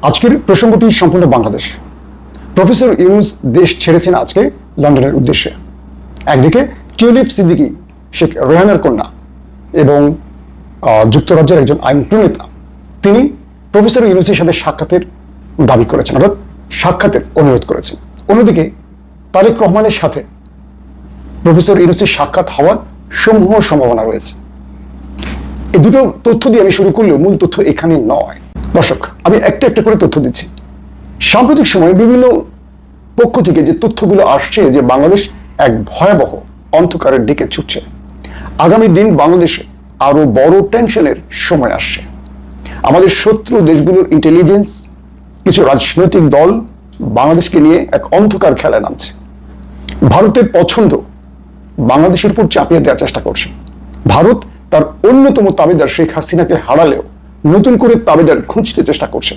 আজকের প্রসঙ্গটি সম্পূর্ণ বাংলাদেশ। প্রফেসর ইউনূস দেশ ছেড়েছেন আজকে লন্ডনের উদ্দেশ্যে। একদিকে টিউলিপ সিদ্দিকী শেখ রেহানার কন্যা এবং যুক্তরাজ্যের একজন আইন প্রণেতা, তিনি প্রফেসর ইউনূসের সাথে সাক্ষাতের দাবি করেছেন, অর্থাৎ সাক্ষাতের অনুরোধ করেছেন। অন্যদিকে তারেক রহমানের সাথে প্রফেসর ইউনূসের সাক্ষাৎ হওয়ার সমূহ সম্ভাবনা রয়েছে। এই দুটো তথ্য দিয়ে আমি শুরু করলেও মূল তথ্য এখানে নয়। দর্শক, আমি একটা একটা করে তথ্য দিচ্ছি। সাম্প্রতিক সময়ে বিভিন্ন পক্ষ থেকে যে তথ্যগুলো আসছে যে বাংলাদেশ এক ভয়াবহ অন্ধকারের দিকে ছুটছে, আগামী দিন বাংলাদেশে আরো বড় টেনশনের সময় আসছে। আমাদের শত্রু দেশগুলোর ইন্টেলিজেন্স, কিছু রাজনৈতিক দল বাংলাদেশকে নিয়ে এক অন্ধকার খেলায় নামছে। ভারতের পছন্দ বাংলাদেশের উপর চাপিয়ে দেওয়ার চেষ্টা করছে। ভারত তার অন্যতম তাবেদার শেখ হাসিনাকে হারালেও নতুন করে তাবেদার খুঁজতে চেষ্টা করছে।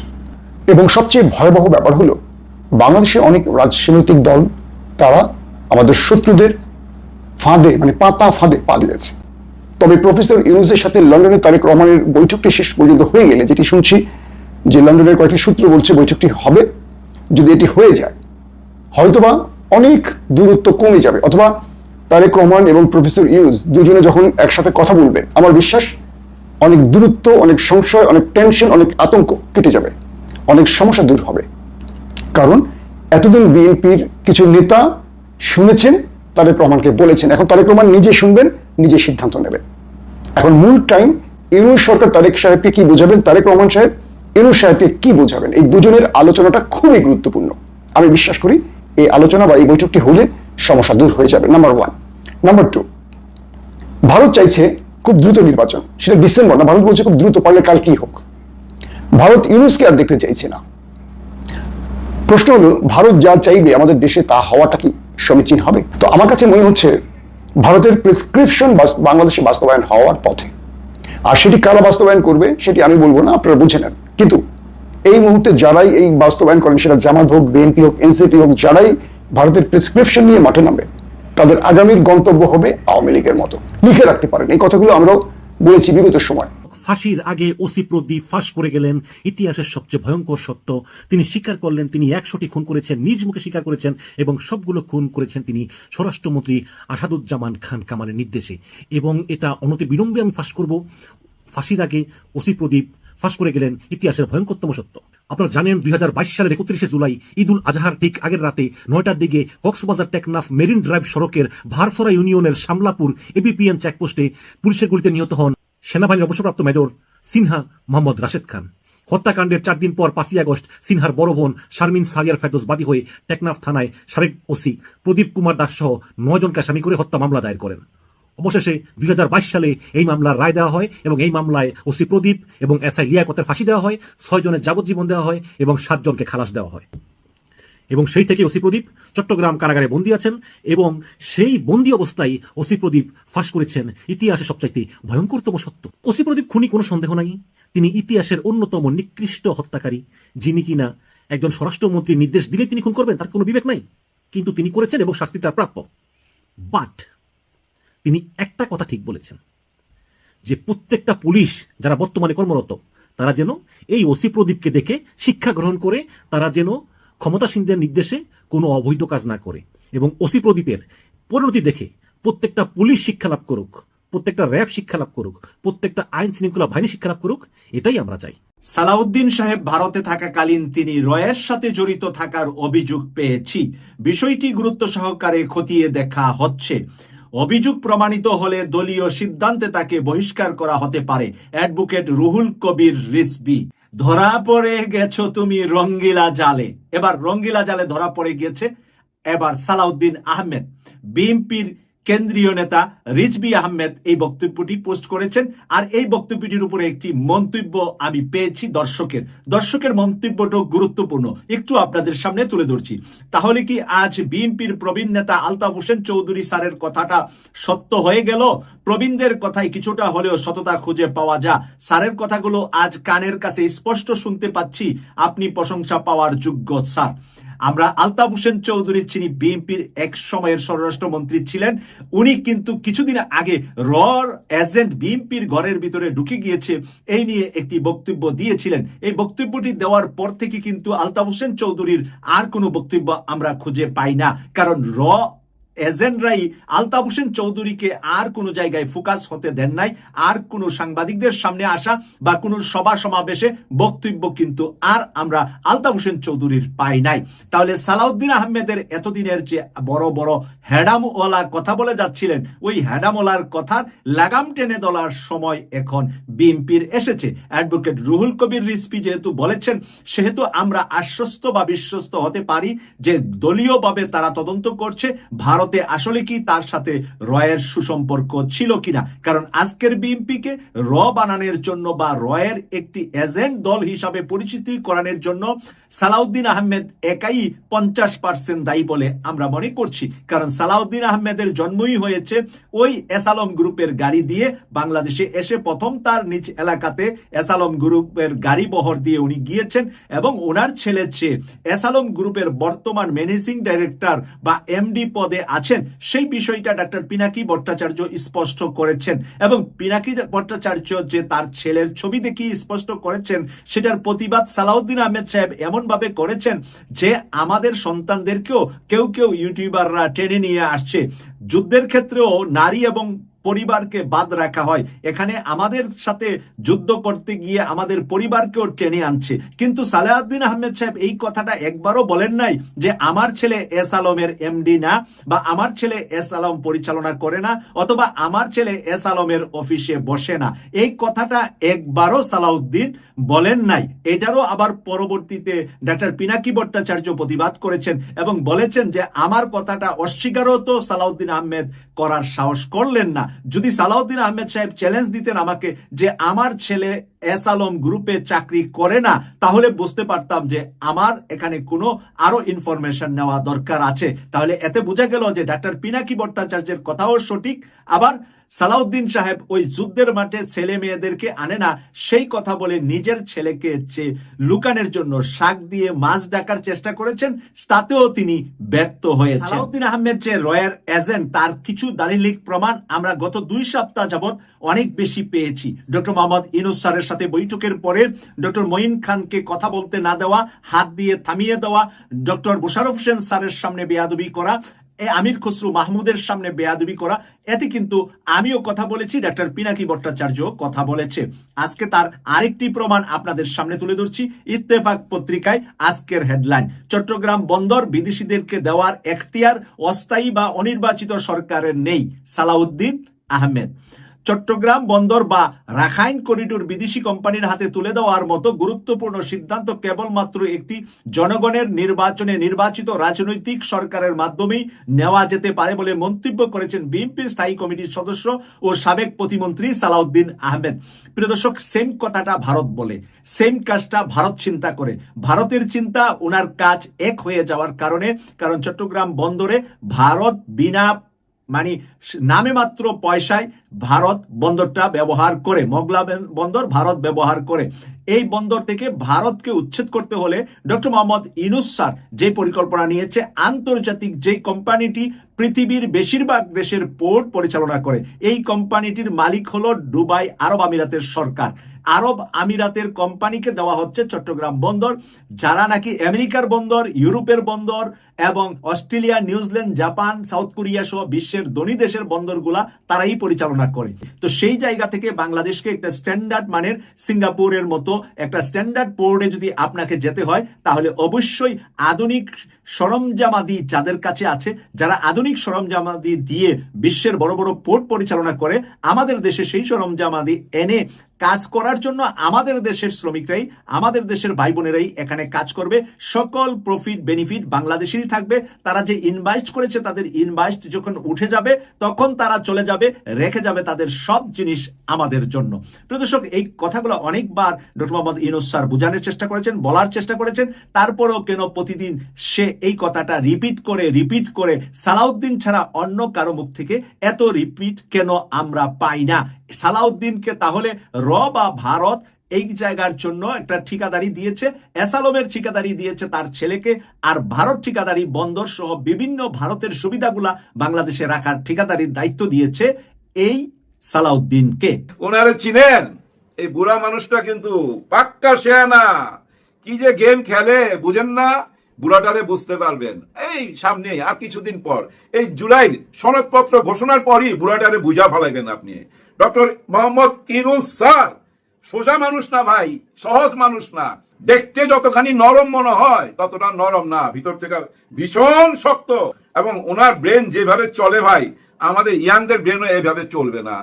এবং সবচেয়ে ভয়াবহ ব্যাপার হলো, বাংলাদেশে অনেক রাজনৈতিক দল তারা আমাদের শত্রুদের ফাঁদে, মানে পাতা ফাঁদে পা দিয়েছে। তবে প্রফেসর ইউনূসের সাথে লন্ডনে তারেক রহমানের বৈঠকটি শেষ পর্যন্ত হয়ে গেলে, যেটি শুনছি যে লন্ডনের কয়েকটি সূত্র বলছে বৈঠকটি হবে, যদি এটি হয়ে যায় হয়তোবা অনেক দূরত্ব কমে যাবে, অথবা তারেক রহমান এবং প্রফেসর ইউনূস দুজনে যখন একসাথে কথা বলবেন, আমার বিশ্বাস অনেক দূরত্ব, অনেক সংশয়, অনেক টেনশন, অনেক আতঙ্ক কেটে যাবে, অনেক সমস্যা দূর হবে। কারণ এতদিন বিএনপির কিছু নেতা শুনেছেন, তারেক রহমানকে বলেছেন, এখন তারেক রহমান নিজে শুনবেন, নিজে সিদ্ধান্ত নেবেন। এখন মূল টাইম ইউনূস সরকার তারেক সাহেবকে কি বোঝাবেন, তারেক রহমান সাহেব ইউনূস সাহেবকে কি বোঝাবেন, এই দুজনের আলোচনাটা খুবই গুরুত্বপূর্ণ। আমি বিশ্বাস করি এই আলোচনা বা এই বৈঠকটি হলে সমস্যা দূর হয়ে যাবে, নাম্বার ওয়ান। নাম্বার টু, ভারত চাইছে খুব দ্রুত নির্বাচন, সেটা ডিসেম্বর না, ভারত বলছে খুব দ্রুত, পারলে কাল কি হোক। ভারত ইউনূসকে আর দেখতে চাইছে না। প্রশ্ন হলো, ভারত যা চাইবে আমাদের দেশে তা হওয়াটা কি সমীচীন হবে? তো আমার কাছে মনে হচ্ছে ভারতের প্রেসক্রিপশন বাংলাদেশে বাস্তবায়ন হওয়ার পথে। আর সেটি কারা বাস্তবায়ন করবে সেটি আমি বলবো না, আপনারা বুঝে নেন। কিন্তু এই মুহূর্তে যারাই এই বাস্তবায়ন করেন, সেটা জামাত হোক, বিএনপি হোক, এনসিপি হোক, যারাই ভারতের প্রেসক্রিপশন নিয়ে মাঠে নামবে, তাদের আগামীর গন্তব্য হবে আওয়ামী লীগের মতো। লিখে রাখতে পারেন, এই কথাগুলো আমরাও বলেছি বিগত সময়। ফাঁসির আগে ওসি প্রদীপ ফাঁস করে গেলেন ইতিহাসের সবচেয়ে ভয়ঙ্কর সত্য। তিনি স্বীকার করলেন তিনি 100টি খুন করেছেন, নিজ মুখে স্বীকার করেছেন, এবং সবগুলো খুন করেছেন তিনি স্বরাষ্ট্রমন্ত্রী আসাদুজ্জামান খান কামালের নির্দেশে। এবং এটা অনতি বিলম্বে আমি ফাঁস করব, ফাঁসির আগে ওসি প্রদীপ ফাঁস করে গেলেন ইতিহাসের ভয়ঙ্করতম সত্য। আপনারা জানেন 2022 সালের 31শে জুলাই ঈদুল আজহার ঠিক আগের রাতে 9টার দিকে কক্সবাজার টেকনাফ মেরিন ড্রাইভ সড়কের ভারসরা ইউনিয়নের শামলাপুর এবিপিএন চেকপোস্টে পুলিশের গুলিতে নিহত হন সেনাবাহিনীর অবসরপ্রাপ্ত মেজর সিনহা মোহাম্মদ রাশেদ খান। হত্যাকাণ্ডের 4 দিন পর 5ই আগস্ট সিনহার বড় বোন শারমিন সারিয়ার ফেরদৌস বাদী হয়ে টেকনাফ থানায় সাবেক ওসি প্রদীপ কুমার দাস সহ 9 জনকে আসামি করে হত্যা মামলা দায়ের করেন। অবশেষে 2022 সালে এই মামলার রায় দেওয়া হয় এবং এই মামলায় ওসি প্রদীপ এবং এসআই লিয়াকতের ফাঁসি দেওয়া হয়, 6 জনের যাবজ্জীবন দেওয়া হয় এবং 7 জনকে খালাস দেওয়া হয়। এবং সেই থেকে ওসি প্রদীপ চট্টগ্রাম কারাগারে বন্দী আছেন এবং সেই বন্দী অবস্থায় ওসি প্রদীপ ফাঁস করেছেন ইতিহাসের সবচাইতে ভয়ঙ্করতম সত্য। ওসি প্রদীপ খুনি কোনো সন্দেহ নাই, তিনি ইতিহাসের অন্যতম নিকৃষ্ট হত্যাকারী, যিনি কিনা একজন স্বরাষ্ট্রমন্ত্রীর নির্দেশ দিলে তিনি খুন করবেন, তার কোনো বিবেক নাই, কিন্তু তিনি করেছেন এবং শাস্তি তার প্রাপ্য। বাট তিনি একটা কথা ঠিক বলেছেন যে প্রত্যেকটা পুলিশ যারা বর্তমানে কর্মরত, তারা যেন এই ওসি প্রদীপকে দেখে শিক্ষা গ্রহণ করে, তারা যেন ক্ষমতাসীনদের নির্দেশে কোনো অবৈধ কাজ না করে, এবং ওসি প্রদীপের পরিণতি দেখে প্রত্যেকটা পুলিশ শিক্ষা লাভ করুক, প্রত্যেকটা র্যাব শিক্ষা লাভ করুক, প্রত্যেকটা আইন শৃঙ্খলা বাহিনী শিক্ষা লাভ করুক, এটাই আমরা চাই। সালাউদ্দিন সাহেব ভারতে থাকাকালীন তিনি রয়ের সাথে জড়িত থাকার অভিযোগ পেয়েছি। বিষয়টি গুরুত্ব সহকারে খতিয়ে দেখা হচ্ছে। অভিযোগ প্রমাণিত হলে দলীয় সিদ্ধান্তে তাকে বহিষ্কার করা হতে পারে। অ্যাডভোকেট রুহুল কবির রিজভী। ধরা পড়ে গেছো তুমি রঙ্গিলা জালে। এবার রঙ্গিলা জালে ধরা পড়ে গিয়েছে এবার সালাউদ্দিন আহমেদ। বিএনপির কেন্দ্রীয় নেতা রিজভী আহমেদ এই বক্তব্যটি পোস্ট করেছেন। আর এই বক্তব্যটির উপরে একটি মন্তব্য আমি পেয়েছি দর্শকের মন্তব্যটা গুরুত্বপূর্ণ, একটু আপনাদের সামনে তুলে ধরছি। তাহলে কি আজ বিএনপির প্রবীণ নেতা আলতাফ হোসেন চৌধুরী স্যারের কথাটা সত্য হয়ে গেল? প্রবীণদের কথায় কিছুটা হলেও সততা খুঁজে পাওয়া যায়। স্যারের কথাগুলো আজ কানের কাছে স্পষ্ট শুনতে পাচ্ছি। আপনি প্রশংসা পাওয়ার যোগ্য স্যার। আমরা আলতাফ হোসেন চৌধুরী, যিনি বিএনপির এক সময়ের স্বরাষ্ট্রমন্ত্রী ছিলেন, উনি কিন্তু কিছুদিন আগে রর এজেন্ট বিএনপির ঘরের ভিতরে ঢুকে গিয়েছে এই নিয়ে একটি বক্তব্য দিয়েছিলেন। এই বক্তব্যটি দেওয়ার পর থেকে কিন্তু আলতাফ হোসেন চৌধুরীর আর কোনো বক্তব্য আমরা খুঁজে পাই না, কারণ এজেন্টরাই আলতাফ হোসেন চৌধুরীকে আর কোনো জায়গায় ফোকাস হতে দেন নাই, আর কোনো সাংবাদিকদের সামনে আসা বা কোনো সভা সমাবেশে বক্তব্য কিন্তু আর আমরা আলতাফ হোসেন চৌধুরীর পাই নাই। তাহলে সালাউদ্দিন আহমেদের এতদিনের যে বড় বড় হ্যাডামওয়ালা কথা বলে যাচ্ছিলেন, ওই হ্যাডামওয়ালার কথার লাগাম টেনে দেওয়ার সময় এখন বিএনপির এসেছে। অ্যাডভোকেট রুহুল কবির রিজভী যেহেতু বলেছেন, সেহেতু আমরা আশ্বস্ত বা বিশ্বস্ত হতে পারি যে দলীয়ভাবে তারা তদন্ত করছে ভারতে আসলে কি তার সাথে রয়ের সুসম্পর্ক ছিল কিনা। কারণ আজকের বিএনপিকে বানানোর জন্য বা রয়ের একটি এজেন্ট দল হিসাবে পরিচিতি করানোর জন্য সালাউদ্দিন আহমেদ একাই 50% দায়ী বলে আমরা মনে করছি। কারণ সালাউদ্দিন আহমেদের জন্মই হয়েছে ওই এসালম গ্রুপের গাড়ি দিয়ে। বাংলাদেশে এসে প্রথম তার নিজ এলাকাতে এসালম গ্রুপের গাড়ি বহর দিয়ে উনি গিয়েছেন, এবং ওনার ছেলে এসালম গ্রুপের বর্তমান ম্যানেজিং ডাইরেক্টর বা এমডি পদে আছেন। সেই বিষয়টা ডাক্তার পিনাকি ভট্টাচার্য স্পষ্ট করেছেন, এবং পিনাকি ভট্টাচার্য যে তার ছেলের ছবি দেখিয়ে স্পষ্ট করেছেন, সেটার প্রতিবাদ সালাউদ্দিন আহমেদ সাহেব এমন ভাবে করেছেন যে আমাদের সন্তানদেরকেও কেউ কেউ ইউটিউবাররা টেনে নিয়ে আসছে। যুদ্ধের ক্ষেত্রেও নারী এবং পরিবারকে বাদ রাখা হয়, এখানে আমাদের সাথে যুদ্ধ করতে গিয়ে আমাদের পরিবারকেও টেনে আনছে। কিন্তু সালাউদ্দিন আহমেদ সাহেব এই কথাটা একবারও বলেন নাই যে আমার ছেলে এস আলমের এমডি না, বা আমার ছেলে এস আলম পরিচালনা করে না, অথবা আমার ছেলে এস আলমের অফিসে বসে না। এই কথাটা একবারও সালাউদ্দিন বলেন নাই। এটারও আবার পরবর্তীতে ডাক্তার পিনাকি ভট্টাচার্য প্রতিবাদ করেছেন এবং বলেছেন যে আমার কথাটা অস্বীকারও তো সালাউদ্দিন আহমেদ করার সাহস করলেন না। যদি সালাউদ্দিন আহমেদ সাহেব চ্যালেঞ্জ দিতেন আমাকে যে আমার ছেলে এস আলম গ্রুপে চাকরি করে না, তাহলে বুঝতে পারতাম যে আমার এখানে কোনো আরো ইনফরমেশন নেওয়া দরকার আছে। তাহলে এতে বোঝা গেল যে ডাক্তার পিনাকি ভট্টাচার্যের কথাও সঠিক, আবার সালাউদ্দিন সাহেব ওই যুদ্ধের মাঠে ছেলে মেয়েদেরকে আনে না, সেই কথা বলে নিজের ছেলেকে লুকানোর জন্য শাক দিয়ে মাছ ডাকার চেষ্টা করেছেন, তাতেও তিনি ব্যর্থ হয়েছেন। সালাউদ্দিন আহমেদ যে রয়ের এজেন্ট, তার কিছু দালিলিক প্রমাণ আমরা গত 2 সপ্তাহ যাবৎ অনেক বেশি পেয়েছি। ডক্টর মোহাম্মদ ইউনূস স্যারের সাথে বৈঠকের পরে ডক্টর মঈন খানকে কথা বলতে না দেওয়া, হাত দিয়ে থামিয়ে দেওয়া, ডক্টর মোশাররফ হোসেন স্যারের সামনে বেয়াদবি করা, আমির খসরু মাহমুদের সামনে বেয়াদবি করা, এতে কিন্তু আমিও কথা বলেছি, ডাক্তার পিনাকি ভট্টাচার্য কথা বলেছে। আজকে তার আরেকটি প্রমাণ আপনাদের সামনে তুলে ধরছি। ইত্তেফাক পত্রিকায় আজকের হেডলাইন, চট্টগ্রাম বন্দর বিদেশিদেরকে দেওয়ার এখতিয়ার অস্থায়ী বা অনির্বাচিত সরকারের নেই, সালাউদ্দিন আহমেদ। চট্টগ্রাম বন্দর বা রাখাইন করিডোর বিদেশি কোম্পানির হাতে তুলে দেওয়ার মতো গুরুত্বপূর্ণ সিদ্ধান্ত কেবলমাত্র একটি জনগণের নির্বাচনে নির্বাচিত রাজনৈতিক সরকারের মাধ্যমেই নেওয়া যেতে পারে বলে মন্তব্য করেছেন বিএনপির স্থায়ী কমিটির সদস্য ও সাবেক প্রতিমন্ত্রী সালাউদ্দিন আহমেদ। প্রিয় দর্শক, সেম কথাটা ভারত বলে, সেম কাজটা ভারত চিন্তা করে। ভারতের চিন্তা ওনার কাজ এক হয়ে যাওয়ার কারণে, কারণ চট্টগ্রাম বন্দরে ভারত বিনা মানে নামে মাত্র পয়সায় ভারত বন্দরটা ব্যবহার করে, মগলা বন্দর ভারত ব্যবহার করে। এই বন্দর থেকে ভারতকে উচ্ছেদ করতে হলে ডক্টর মোহাম্মদ ইউনূস স্যার যে পরিকল্পনা নিয়েছে, আন্তর্জাতিক যে কোম্পানিটি পৃথিবীর বেশিরভাগ দেশের পোর্ট পরিচালনা করে, এই কোম্পানিটির মালিক হলো দুবাই আরব আমিরাতের সরকার। আরব আমিরাতের কোম্পানিকে দেওয়া হচ্ছে চট্টগ্রাম বন্দর, যারা নাকি আমেরিকার বন্দর, ইউরোপের বন্দর এবং Australia, New Zealand, Japan, south Korea সহ বিশ্বের ধনী দেশের বন্দরগুলা তারাই পরিচালনা করে। তো সেই জায়গা থেকে বাংলাদেশকে একটা স্ট্যান্ডার্ড মানের সিঙ্গাপুরের মতো একটা স্ট্যান্ডার্ড পোর্টে যদি আপনাকে যেতে হয়, তাহলে অবশ্যই আধুনিক সরঞ্জামাদি যাদের কাছে আছে, যারা আধুনিক সরঞ্জামাদি দিয়ে বিশ্বের বড় বড় পোর্ট পরিচালনা করে, আমাদের দেশে সেই সরঞ্জামাদি এনে কাজ করার জন্য আমাদের দেশের শ্রমিকরাই, আমাদের দেশের ভাই বোনেরাই এখানে কাজ করবে। সকল প্রফিট বেনিফিট বাংলাদেশেরই থাকবে। তারা যে ইনভেস্ট করেছে, তাদের ইনভেস্ট যখন উঠে যাবে, তখন তারা চলে যাবে, রেখে যাবে তাদের সব জিনিস আমাদের জন্য। প্রিয় দর্শক, এই কথাগুলো অনেকবার ডক্টর মোহাম্মদ ইউনূস স্যার বোঝানোর চেষ্টা করেছেন, বলার চেষ্টা করেছেন, তারপরেও কেন প্রতিদিন সে এই কথাটা রিপিট করে সালাউদ্দিন ছাড়া অন্য কারো মুখ থেকে এত রিপিট কেন আমরা পাই না? সালাউদ্দিনকে তাহলে বা ভারত এই জায়গার জন্য একটা ঠিকাদারি দিয়েছে, এসালমের ঠিকাদারি দিয়েছে তার ছেলেকে, আর ভারত ঠিকাদারি বন্দর সহ বিভিন্ন ভারতের সুবিধাগুলা বাংলাদেশে রাখার ঠিকাদারির দায়িত্ব দিয়েছে এই সালাউদ্দিনকে। ওনারে চিনেন? এই বুড়া মানুষটা কিন্তু পাক্কা শেয়ানা। কি যে গেম খেলে বুঝেন না, বুড়াটারে বুঝতে পারবেন এই সামনে আর কিছুদিন পর, এই জুলাই সনদপত্র ঘোষণার পরই বুড়াটারে বুঝা ফেলাইবেন আপনি। ডক্টর মোহাম্মদ ইউনূস স্যার সোজা মানুষ না ভাই, সহজ মানুষ না। দেখতে যতখানি নরম মনে হয় ততটা নরম না, ভিতর থেকে ভীষণ শক্ত। এবং ওনার ব্রেন যেভাবে চলে ভাই, আমাদের ইয়াংদের ব্রেনও এইভাবে চলবে না।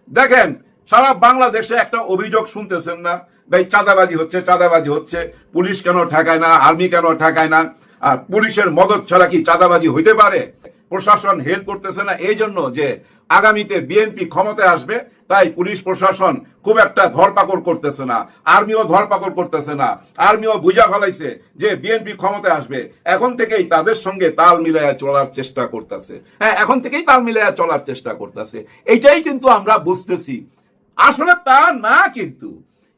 দেখেন সারা বাংলাদেশে একটা অভিযোগ শুনতেছেন না ভাই, চাঁদাবাজি হচ্ছে, চাঁদাবাজি হচ্ছে। পুলিশ কেন ঠেকায় না, আর্মি কেন ঠেকায় না? আর পুলিশের মদত ছাড়া কি চাঁদাবাজি হইতে পারে? প্রশাসন হেল্প করতেছে না এই জন্য যে আগামীতে বিএনপি ক্ষমতায় আসবে, তাই পুলিশ প্রশাসন খুব একটা ধরপাকড় করতেছে না, আর্মিও ধরপাকড় করতেছে না। আর্মিও বুঝা ফেলাইছে যে বিএনপি ক্ষমতায় আসবে, এখন থেকেই তাদের সঙ্গে তাল মিলাইয়া চলার চেষ্টা করতেছে। হ্যাঁ, এখন থেকেই তাল মিলাইয়া চলার চেষ্টা করতেছে। এইটাই কিন্তু আমরা বুঝতেছি। আসলে তা না, কিন্তু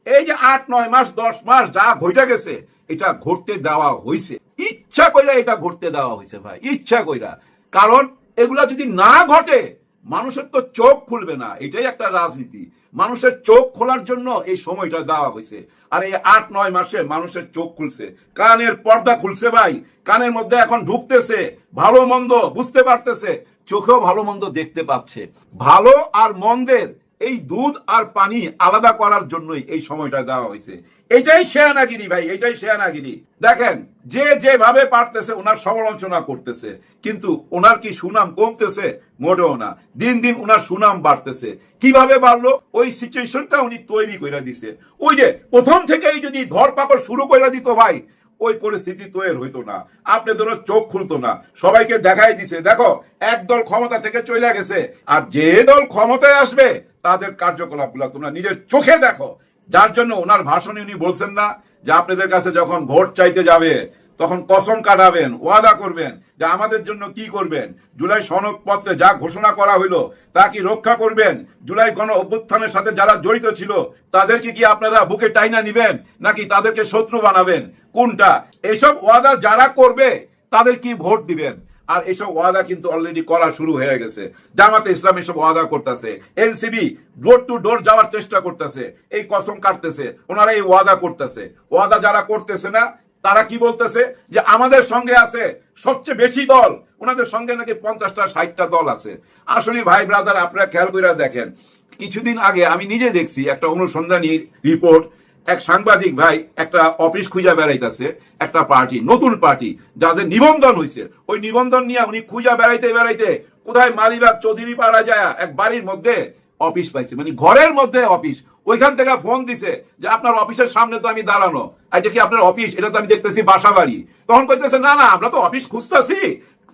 এই যে 8-9 মাস 10 মাস যা ঘটে গেছে, এটা ঘটতে দেওয়া হয়েছে, ইচ্ছা কইরা এটা ঘটতে দেওয়া হয়েছে ভাই, ইচ্ছা কইরা। কারণ এগুলা যদি না ঘটে মানুষের তো চোখ খুলবে না, এটাই একটা রাজনীতি। মানুষের চোখ খোলার জন্য এই সময়টা দেওয়া হয়েছে। আর এই 8-9 মাসে মানুষের চোখ খুলছে, কানের পর্দা খুলছে ভাই, কানের মধ্যে এখন ঢুকতেছে, ভালো মন্দ বুঝতে পারতেছে, চোখেও ভালো মন্দ দেখতে পাচ্ছে। ভালো আর মন্দের এই দুধ আর পানি আলাদা করার জন্যই এই সময়টা দেওয়া হয়েছে। এটাই শেয়ানাগিরি ভাই, এটাই শেয়ানাগিরি। দেখেন যে যেভাবে পারতেছে ওনার সমালোচনা করতেছে, কিন্তু ওনার কি সুনাম কমতেছে? মোটেও না, দিন দিন ওনার সুনাম বাড়তেছে। কিভাবে বাড়লো? ওই সিচুয়েশনটা উনি তৈরি করে দিছে। ওই যে প্রথম থেকেই যদি ধরপাকড় শুরু করে দিত ভাই, ওই পরিস্থিতি তৈরি হইতো না, আপনাদের চোখ খুলতো না। সবাইকে দেখাই দিছে, দেখো একদল ক্ষমতা থেকে চলে গেছে, আর যে দল ক্ষমতায় আসবে তাদের কার্যকলাপ গুলা তোমরা নিজের চোখে দেখো। যার জন্য ওনার ভাষণে উনি বলছেন না যে আপনাদের কাছে যখন ভোট চাইতে যাবে তখন কসম কাটাবেন, ওয়াদা করবেন যে আমাদের জন্য কি করবেন, জুলাই সনদপত্রে যা ঘোষণা করা হইলো তা কি রক্ষা করবেন, জুলাই গণ অভ্যুত্থানের সাথে যারা জড়িত ছিল তাদেরকে কি আপনারা বুকে টাইনা নিবেন, নাকি তাদেরকে শত্রু বানাবেন, কোনটা? এসব ওয়াদা যারা করবে তাদের কি ভোট দিবেন? আর এসব ওয়াদা কিন্তু অলরেডি করা শুরু হয়ে গেছে। জামাতে ইসলাম এসব ওয়াদা করতেছে, এনসিবি ডোর টু ডোর যাওয়ার চেষ্টা করতেছে, এই কসম কাটতেছে, ওনারা এই ওয়াদা করতেছে। ওয়াদা যারা করতেছে না তারা কি বলতেছে যে আমাদের সঙ্গে আছে সবচেয়ে বেশি দল, ওনাদের সঙ্গে নাকি 50টা 60টা দল আছে। আসলে ভাই ব্রাদার, আপনারা খেয়াল করে দেখেন, কিছুদিন আগে আমি নিজে দেখছি একটা অনুসন্ধানী রিপোর্ট, এক সাংবাদিক ভাই একটা অফিস খুঁজা বেড়াইতেছে, একটা পার্টি, নতুন পার্টি যাদের নিবন্ধন হয়েছে, ওই নিবন্ধন নিয়ে উনি খুঁজা বেড়াইতে বেড়াইতে কোথায় মালিবাগ চৌধুরী পাড়া যায় এক বাড়ির মধ্যে অফিস পাইছে, মানে ঘরের মধ্যে অফিস। ওইখান থেকে ফোন দিছে যে আপনার অফিসের সামনে তো আমি দাঁড়ানো, এটা কি আপনার অফিস? এটা তো আমি দেখতেছি বাসা বাড়ি। তখন কইতেছে না না, আমরা তো অফিস খুঁজতেছি,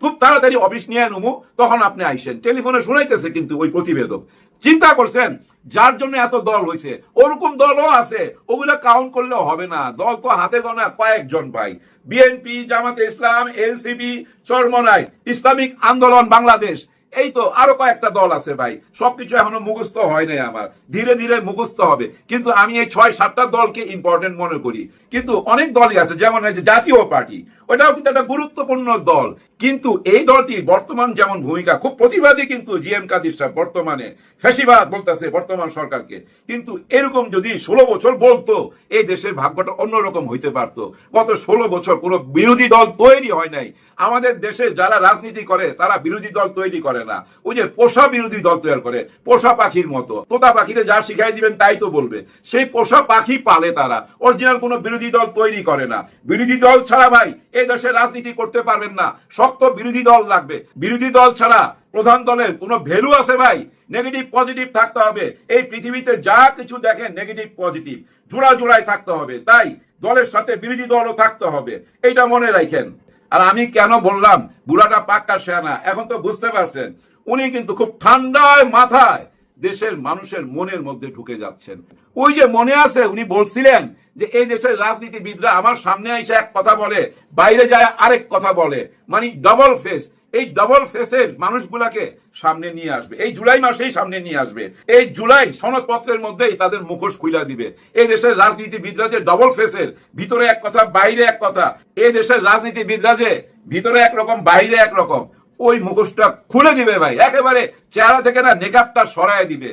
খুব তাড়াতাড়ি অফিস নিয়ে নেবো, তখন আপনি আইসেন। টেলিফোনে শুনাইতেছে কিন্তু ওই প্রতিবেদক। চিন্তা করছেন যার জন্য এত দল হয়েছে, ওরকম দলও আছে, ওগুলা কাউন্ট করলেও হবে না। দল তো হাতে গোনা কয়েকজন ভাই, বিএনপি, জামাতে ইসলাম, এনসিপি, চরমনাই, ইসলামিক আন্দোলন বাংলাদেশ, এই তো আরো কয়েকটা দল আছে ভাই। সবকিছু এখনো মুখস্থ হয় নাই আমার, ধীরে ধীরে মুখস্থ হবে। কিন্তু আমি এই 6-7টা দলকে ইম্পর্টেন্ট মনে করি। কিন্তু অনেক দলই আছে, যেমন জাতীয় পার্টি, ওটাও কিন্তু একটা গুরুত্বপূর্ণ দল। কিন্তু এই দলটি বর্তমান যেমন ভূমিকা, খুব প্রতিবাদী কিন্তু জিএম কাদির সাহেব, বর্তমানে ফ্যাসিবাদ বলতেছে বর্তমান সরকারকে। কিন্তু এরকম যদি 16 বছর বলতো, এই দেশের ভাগ্যটা অন্যরকম হইতে পারতো। গত 16 বছর কোনো বিরোধী দল তৈরি হয় নাই। আমাদের দেশে যারা রাজনীতি করে তারা বিরোধী দল তৈরি করে না, ওই যে পোষা বিরোধী দল তৈরি করে, পোষা পাখির মতো। তোতা পাখিরে যা শিখাই দিবেন তাই তো বলবে, সেই পোষা পাখি পালে তারা, অরিজিনাল কোনো বিরোধী দল তৈরি করে না। বিরোধী দল ছাড়া ভাই এই দেশে রাজনীতি করতে পারবেন না, শক্ত বিরোধী দল লাগবে। বিরোধী দল ছাড়া প্রধান দলের কোনো ভ্যালু আছে ভাই? নেগেটিভ পজিটিভ থাকতে হবে। এই পৃথিবীতে যা কিছু দেখেন নেগেটিভ পজিটিভ জোড়া জোড়াই থাকতে হবে, তাই দলের সাথে বিরোধী দলও থাকতে হবে, এইটা মনে রাখেন। আর আমি কেন বললাম বুড়াটা পাক্কা শেয়ানা, এখন তো বুঝতে পারছেন। উনি কিন্তু খুব ঠান্ডায় মাথায় দেশের মানুষের মনের মধ্যে ঢুকে যাচ্ছেন। ওই যে মনে আছে উনি বলছিলেন যে এই দেশের রাজনীতিবিদরা আমার সামনে এসে এক কথা বলে, বাইরে যায় আরেক কথা বলে, মানে ডবল ফেস। এই ডবল ফেসের মানুষগুলাকে সামনে নিয়ে আসবে, এই জুলাই মাসেই সামনে নিয়ে আসবে। এই জুলাই সনদপত্রের মধ্যেই তাদের মুখোশ খুলে দিবে। এই দেশের রাজনীতিবিদরা যে ডবল ফেসের, ভিতরে এক কথা বাইরে এক কথা, এই দেশের রাজনীতিবিদরা যে ভিতরে একরকম বাইরে একরকম, ওই মুখোশটা খুলে দিবে ভাই, একেবারে চেহারা থেকে না নেকাবটা সরায় দিবে।